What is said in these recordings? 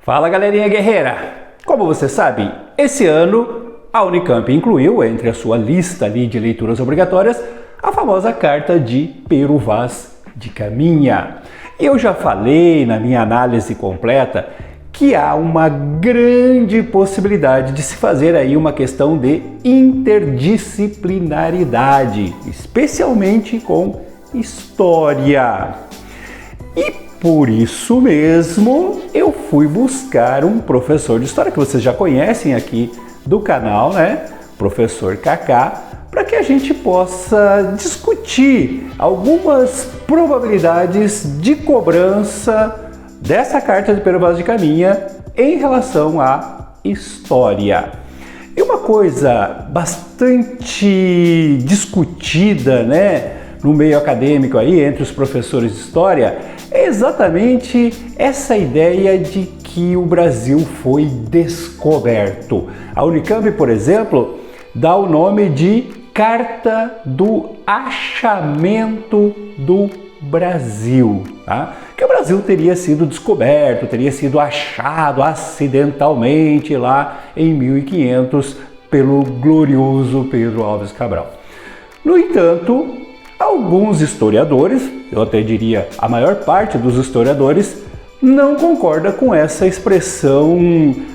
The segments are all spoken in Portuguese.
Fala, galerinha guerreira! Como você sabe, esse ano a Unicamp incluiu entre a sua lista ali de leituras obrigatórias a famosa Carta de Pero Vaz de Caminha. E eu já falei na minha análise completa que há uma grande possibilidade de se fazer aí uma questão de interdisciplinaridade, especialmente com história. E por isso mesmo eu fui buscar um professor de história que vocês já conhecem aqui do canal, né? Professor Kaká, para que a gente possa discutir algumas probabilidades de cobrança dessa Carta de Pero Vaz de Caminha em relação à história. E uma coisa bastante discutida, né, no meio acadêmico aí, entre os professores de história, é exatamente essa ideia de que o Brasil foi descoberto. A Unicamp, por exemplo, dá o nome de Carta do Achamento do Brasil, tá? Que o Brasil teria sido descoberto, teria sido achado acidentalmente lá em 1500 pelo glorioso Pedro Álvares Cabral. No entanto, alguns historiadores, eu até diria a maior parte dos historiadores, não concorda com essa expressão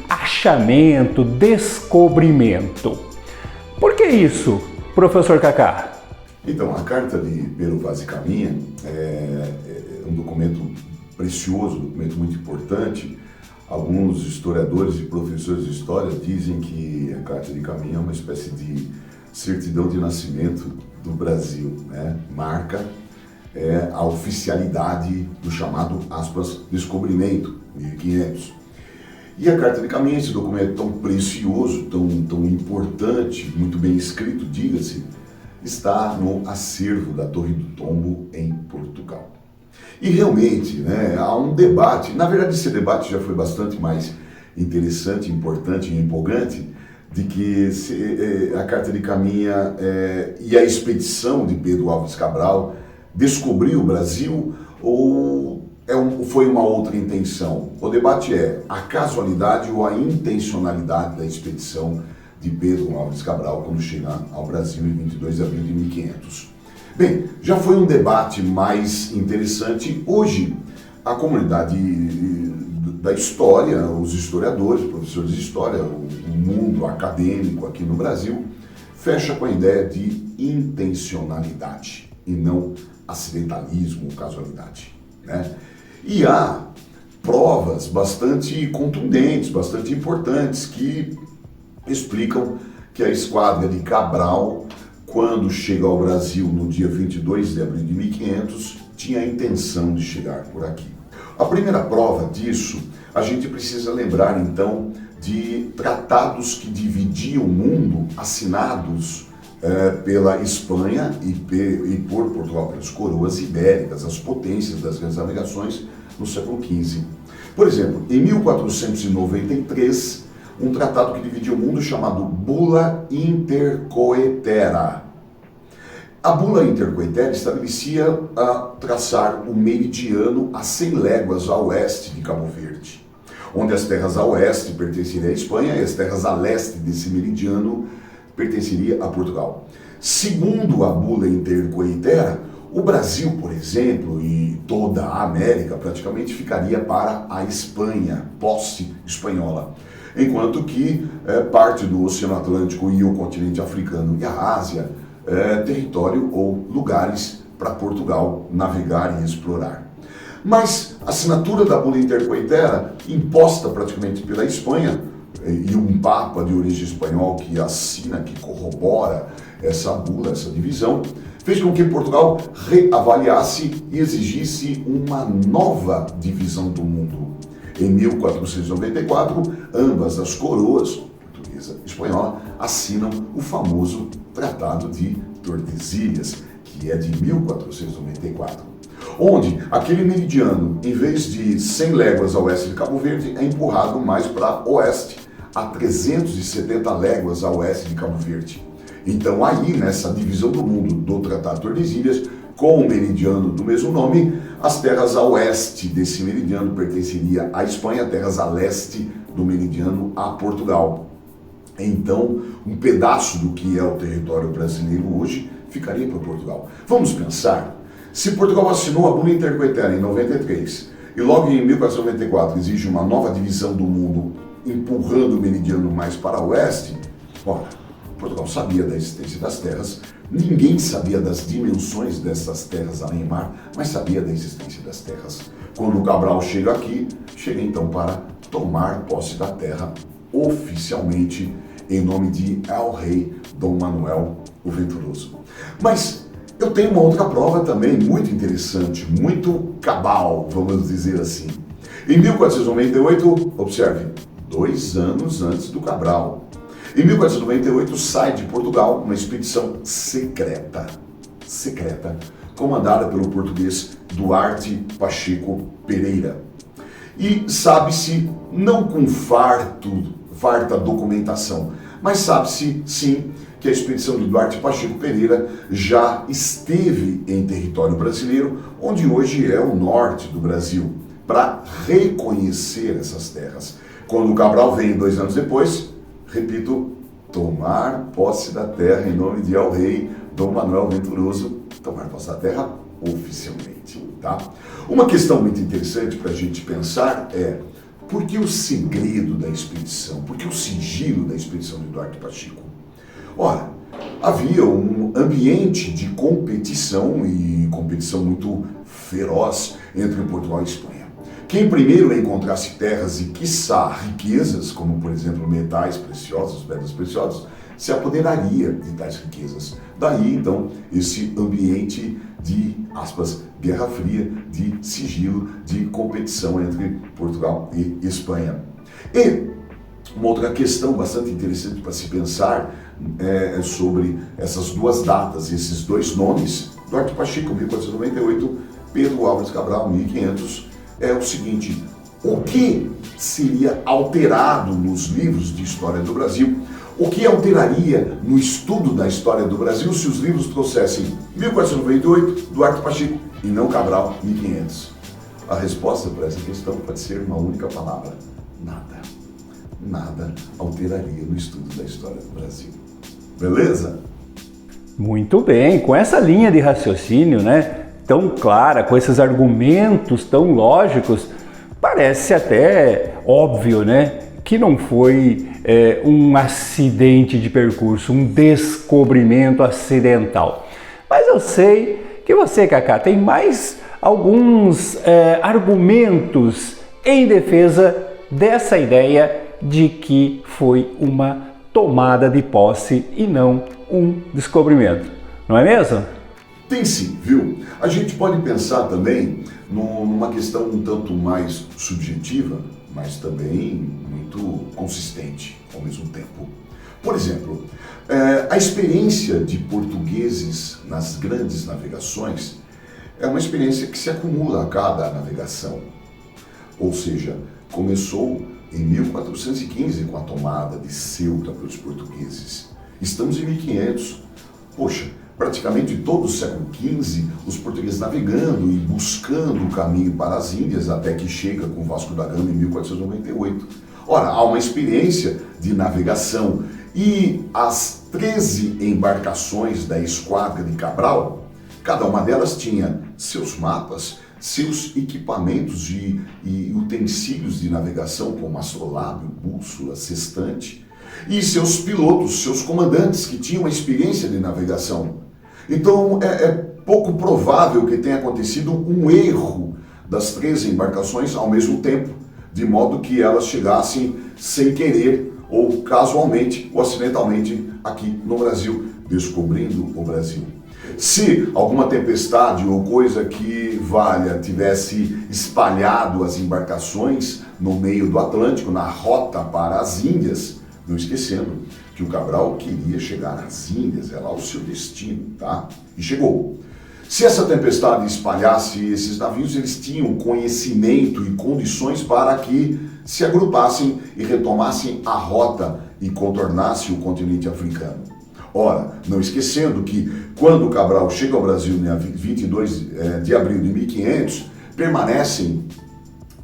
achamento, descobrimento. Por que isso, professor Kaká? Então, a Carta de Pero Vaz de Caminha é um documento precioso, um documento muito importante. Alguns historiadores e professores de história dizem que a Carta de Caminha é uma espécie de certidão de nascimento do Brasil, né? Marca a oficialidade do chamado, aspas, descobrimento, 1500. E a Carta de Caminha, esse documento tão precioso, tão importante, muito bem escrito, diga-se, está no acervo da Torre do Tombo, em Portugal. E realmente, né, há um debate, na verdade esse debate já foi bastante mais interessante, importante e empolgante, de que a Carta de Caminha e a expedição de Pedro Álvares Cabral descobriu o Brasil ou foi uma outra intenção. O debate é a casualidade ou a intencionalidade da expedição de Pedro Álvares Cabral quando chega ao Brasil em 22 de abril de 1500. Bem, já foi um debate mais interessante. Hoje, a comunidade da história, os historiadores, professores de história, o mundo acadêmico aqui no Brasil, fecha com a ideia de intencionalidade e não acidentalismo ou casualidade, né? E há provas bastante contundentes, bastante importantes, que explicam que a esquadra de Cabral, quando chega ao Brasil no dia 22 de abril de 1500, tinha a intenção de chegar por aqui. A primeira prova disso, a gente precisa lembrar então de tratados que dividiam o mundo, assinados pela Espanha e por Portugal, pelas coroas ibéricas, as potências das grandes navegações no século XV. Por exemplo, em 1493, um tratado que dividia o mundo chamado Bula Intercoetera. A Bula Intercoetera estabelecia traçar o meridiano a 100 léguas a oeste de Cabo Verde, onde as terras a oeste pertenceriam à Espanha e as terras a leste desse meridiano pertenceria a Portugal. Segundo a Bula Intercoetera, o Brasil, por exemplo, e toda a América praticamente ficaria para a Espanha, posse espanhola, enquanto que parte do Oceano Atlântico e o continente africano e a Ásia, território ou lugares para Portugal navegar e explorar. Mas a assinatura da Bula Intercoetera, imposta praticamente pela Espanha, e um papa de origem espanhol que assina, que corrobora essa bula, essa divisão, fez com que Portugal reavaliasse e exigisse uma nova divisão do mundo. Em 1494, ambas as coroas, portuguesa e espanhola, assinam o famoso Tratado de Tordesilhas, que é de 1494. Onde aquele meridiano, em vez de 100 léguas a oeste de Cabo Verde, é empurrado mais para oeste, a 370 léguas a oeste de Cabo Verde. Então aí, nessa divisão do mundo do Tratado de Tordesilhas, com o meridiano do mesmo nome, as terras a oeste desse meridiano pertenceria à Espanha, terras a leste do meridiano a Portugal. Então, um pedaço do que é o território brasileiro hoje ficaria para Portugal. Vamos pensar, se Portugal assinou a Bula Intercoetânea em 93 e logo em 1494 exige uma nova divisão do mundo empurrando o meridiano mais para o oeste, ora, Portugal sabia da existência das terras, ninguém sabia das dimensões dessas terras além mar, mas sabia da existência das terras. Quando o Cabral chega aqui, chega então para tomar posse da terra oficialmente em nome de El-Rei Dom Manuel o Venturoso. Mas eu tenho uma outra prova também muito interessante, muito cabal, vamos dizer assim. Em 1498, observe, 2 anos antes do Cabral, em 1498 sai de Portugal uma expedição secreta, comandada pelo português Duarte Pacheco Pereira. E sabe-se, não com farta documentação, mas sabe-se sim que a expedição de Duarte Pacheco Pereira já esteve em território brasileiro, onde hoje é o norte do Brasil, para reconhecer essas terras. Quando o Cabral vem 2 anos depois, repito, tomar posse da terra em nome de El-Rei Dom Manuel Venturoso, tomar posse da terra oficialmente, tá? Uma questão muito interessante para a gente pensar é por que o segredo da expedição, por que o sigilo da expedição de Duarte Pacheco? Ora, havia um ambiente de competição e competição muito feroz entre Portugal e Espanha. Quem primeiro encontrasse terras e, quiçá, riquezas, como por exemplo metais preciosos, pedras preciosas, se apoderaria de tais riquezas. Daí, então, esse ambiente de, aspas, Guerra Fria, de sigilo, de competição entre Portugal e Espanha. E uma outra questão bastante interessante para se pensar é sobre essas duas datas, esses 2 nomes, Duarte Pacheco, 1498, Pedro Álvares Cabral, 1500, é o seguinte: o que seria alterado nos livros de história do Brasil? O que alteraria no estudo da história do Brasil se os livros trouxessem 1498, Duarte Pacheco e não Cabral, 1500? A resposta para essa questão pode ser uma única palavra: nada. Nada alteraria no estudo da história do Brasil. Beleza? Muito bem, com essa linha de raciocínio, né, tão clara, com esses argumentos tão lógicos, parece até óbvio, né, que não foi um acidente de percurso, um descobrimento acidental. Mas eu sei que você, Cacá, tem mais alguns argumentos em defesa dessa ideia de que foi uma tomada de posse e não um descobrimento. Não é mesmo? Tem sim, viu? A gente pode pensar também numa questão um tanto mais subjetiva, mas também muito consistente ao mesmo tempo. Por exemplo, a experiência de portugueses nas grandes navegações é uma experiência que se acumula a cada navegação. Ou seja, começou em 1415 com a tomada de Ceuta pelos portugueses. Estamos em 1500. Poxa, praticamente todo o século XV, os portugueses navegando e buscando o caminho para as Índias, até que chega com Vasco da Gama em 1498. Ora, há uma experiência de navegação e as 13 embarcações da esquadra de Cabral, cada uma delas tinha seus mapas, seus equipamentos e utensílios de navegação, como astrolábio, bússola, sextante, e seus pilotos, seus comandantes, que tinham experiência de navegação. Então, é pouco provável que tenha acontecido um erro das 13 embarcações ao mesmo tempo, de modo que elas chegassem sem querer, ou casualmente, ou acidentalmente, aqui no Brasil, descobrindo o Brasil. Se alguma tempestade ou coisa que valha tivesse espalhado as embarcações no meio do Atlântico, na rota para as Índias, não esquecendo que o Cabral queria chegar às Índias, é lá o seu destino, tá? E chegou. Se essa tempestade espalhasse esses navios, eles tinham conhecimento e condições para que se agrupassem e retomassem a rota e contornassem o continente africano. Ora, não esquecendo que quando Cabral chega ao Brasil no dia 22 de abril de 1500, permanecem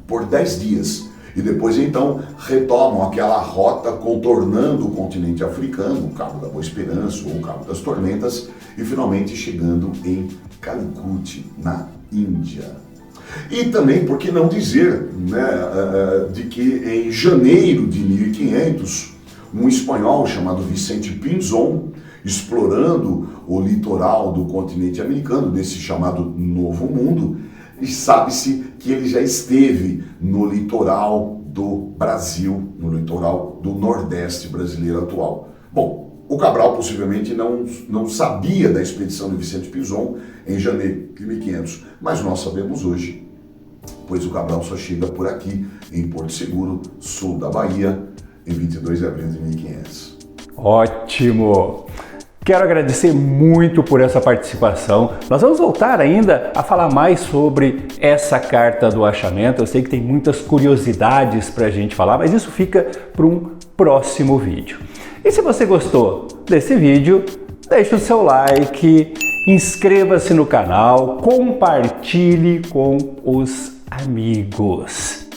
por 10 dias e depois então retomam aquela rota contornando o continente africano, o Cabo da Boa Esperança ou o Cabo das Tormentas, e finalmente chegando em Calicut, na Índia. E também, por que não dizer, né, de que em janeiro de 1500, um espanhol chamado Vicente Pinzón, explorando o litoral do continente americano, desse chamado Novo Mundo, e sabe-se que ele já esteve no litoral do Brasil, no litoral do Nordeste brasileiro atual. Bom, o Cabral possivelmente não sabia da expedição de Vicente Pinzón em janeiro de 1500, mas nós sabemos hoje, pois o Cabral só chega por aqui, em Porto Seguro, sul da Bahia, em 22 de abril de 1500. Ótimo! Quero agradecer muito por essa participação. Nós vamos voltar ainda a falar mais sobre essa carta do achamento. Eu sei que tem muitas curiosidades para a gente falar, mas isso fica para um próximo vídeo. E se você gostou desse vídeo, deixe o seu like, inscreva-se no canal, compartilhe com os amigos.